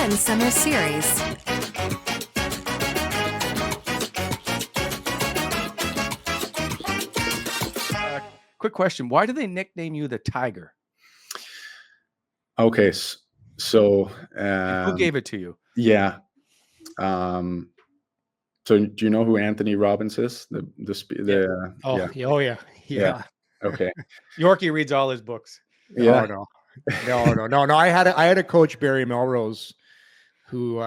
Sens Summer Series. Quick question. Why do they nickname you the Tiger? Okay. So Who gave it to you? Yeah. So do you know who Anthony Robbins is? Yeah. Okay. Yorkie reads all his books. Yeah. No. I had a coach, Barry Melrose, who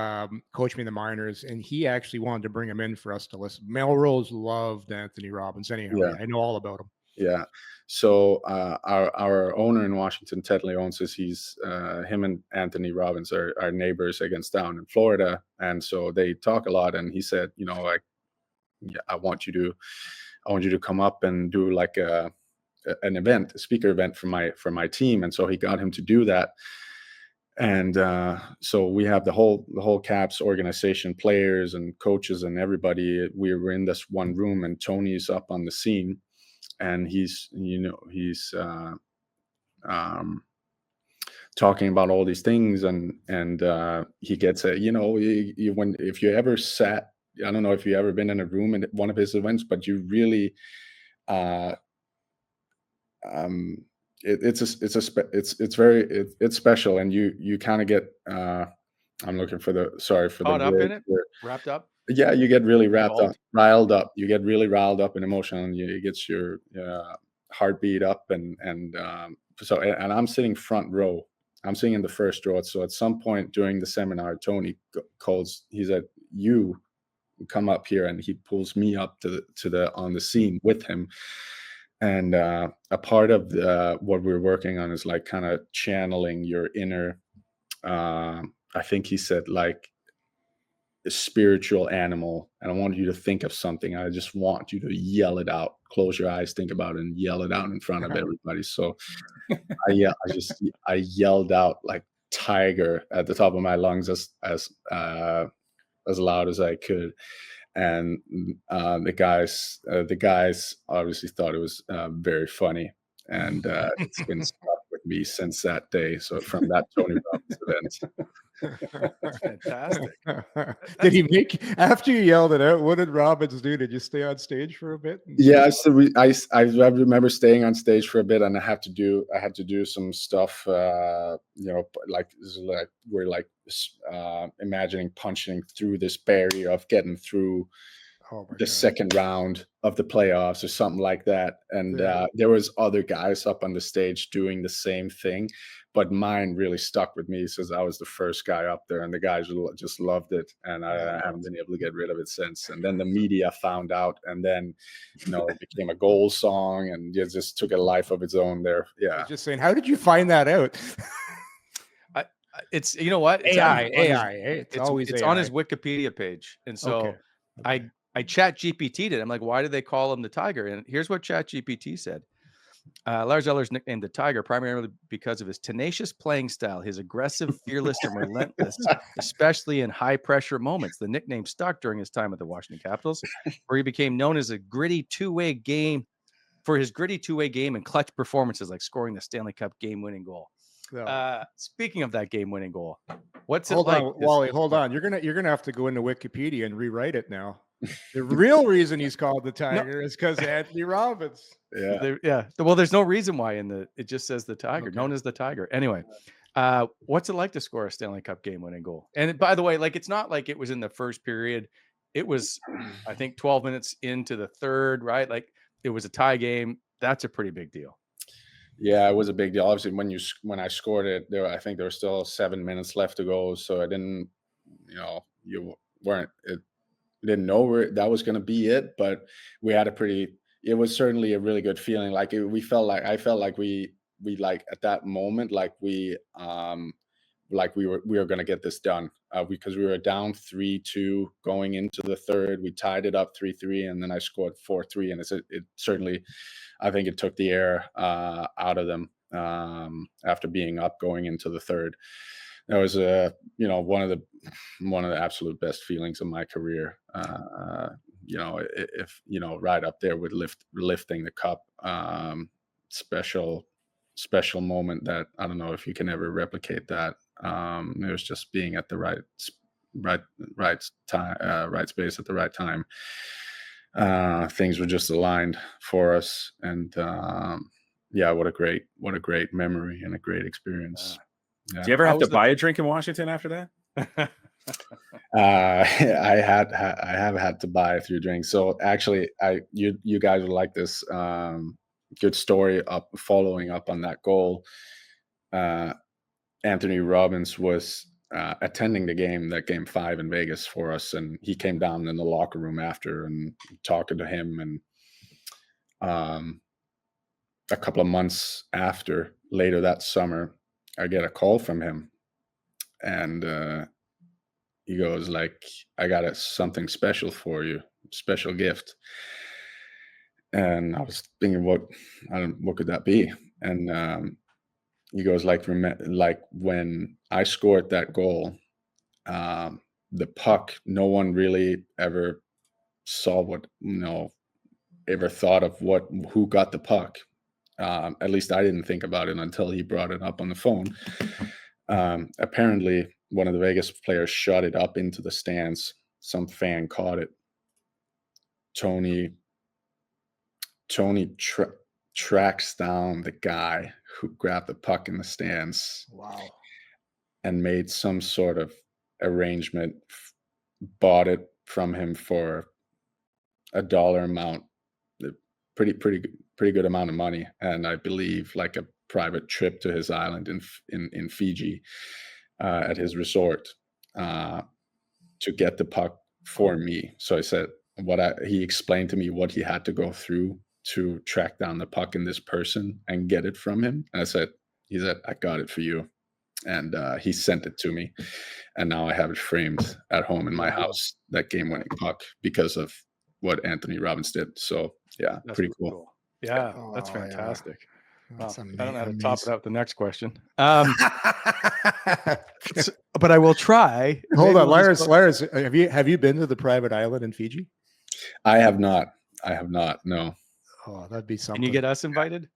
coached me in the minors, and he actually wanted to bring him in for us to listen. Melrose loved Anthony Robbins. Anyhow, Yeah. I know all about him. Yeah. So our owner in Washington, Ted Leon, says him and Anthony Robbins are neighbors against down in Florida, and so they talk a lot. And he said, I want you to come up and do like an event, a speaker event for my team. And so he got him to do that. And so we have the whole Caps organization, players and coaches and everybody. We were in this one room, and Tony's up on the scene, and he's talking about all these things, and he gets if you ever sat, I don't know if you ever been in a room at one of his events, but you really it's special, and you kind of get I'm looking for the Caught up in it, wrapped up. Yeah, you get really riled up. You get really riled up and emotional, and it gets your heartbeat up, and I'm sitting front row. I'm sitting in the first row. So at some point during the seminar, Tony calls. He said, "You come up here," and he pulls me up to the on the scene with him. And a part of what we're working on is like kind of channeling your inner. I think he said like a spiritual animal, and I want you to think of something. I just want you to yell it out. Close your eyes, think about it, and yell it out in front of everybody. So I yelled out like tiger at the top of my lungs as loud as I could. And the guys obviously thought it was very funny, and it's been stuck with me since that day. So from that Tony Robbins event. Fantastic. Did he make, after you yelled it out, what did Robbins do? Did you stay on stage for a bit? Yeah, so I remember staying on stage for a bit, and I had to do some stuff, like we're like imagining punching through this barrier of getting through the second round of the playoffs or something like that. And there was other guys up on the stage doing the same thing, but mine really stuck with me since I was the first guy up there, and the guys just loved it, and I haven't been able to get rid of it since. And then the media found out, and then it became a goal song, and it just took a life of its own there. Yeah. Just saying, how did you find that out? It's what? It's AI. It's on his Wikipedia page. And so I chat GPT'd it. I'm like, why do they call him the Tiger? And here's what chat GPT said. Lars Eller's nicknamed the Tiger primarily because of his tenacious playing style, his aggressive, fearless, and relentless, especially in high-pressure moments. The nickname stuck during his time with the Washington Capitals, where he became known as a gritty two-way game for his gritty two-way game and clutch performances, like scoring the Stanley Cup game-winning goal. Speaking of that game-winning goal, what's it like? Wally, hold on. You're gonna have to go into Wikipedia and rewrite it now. The real reason he's called the Tiger is because Anthony Robbins. Yeah. Well, there's no reason why it just says the Tiger, known as the Tiger. Anyway, what's it like to score a Stanley Cup game-winning goal? And by the way, like, it's not like it was in the first period. It was, I think, 12 minutes into the third, right? Like, it was a tie game. That's a pretty big deal. Yeah, it was a big deal. Obviously, when I scored it, I think there were still 7 minutes left to go. So I didn't, didn't know where that was going to be it, but we had it was certainly a really good feeling. Like I felt like we like at that moment, like we were going to get this done because we were down 3-2 going into the third. We tied it up 3-3, and then I scored 4-3, and it certainly, I think it took the air out of them after being up going into the third. That was one of the absolute best feelings of my career. If right up there with lifting the cup, special special moment that I don't know if you can ever replicate that. It was just being at the right time, right space at the right time. Things were just aligned for us, and yeah, what a great memory and a great experience. Yeah. Do you ever have to buy a drink in Washington after that? I have had to buy a few drinks. So actually, you guys would like this good story following up on that goal. Anthony Robbins was attending the game, that game 5 in Vegas for us, and he came down in the locker room after and talking to him. And a couple of months later that summer, I get a call from him, and he goes like, I got something special for you, special gift. And I was thinking, what could that be? And he goes like when I scored that goal, the puck, no one really ever saw ever thought of who got the puck. At least I didn't think about it until he brought it up on the phone. Apparently, one of the Vegas players shot it up into the stands. Some fan caught it. Tony tracks down the guy who grabbed the puck in the stands. Wow. And made some sort of arrangement, bought it from him for a dollar amount, pretty good amount of money, and I believe like a private trip to his island in Fiji, at his resort, to get the puck for me. So I said he explained to me what he had to go through to track down the puck in this person and get it from him. And he said, I got it for you. And he sent it to me. And now I have it framed at home in my house, that game-winning puck, because of what Anthony Robbins did. So yeah, that's pretty cool. Yeah, that's fantastic. Yeah. That's I don't know how to top it out with the next question. But I will try. Hold on, Lars, have you been to the private island in Fiji? I have not. No. Oh, that'd be something. Can you get us invited?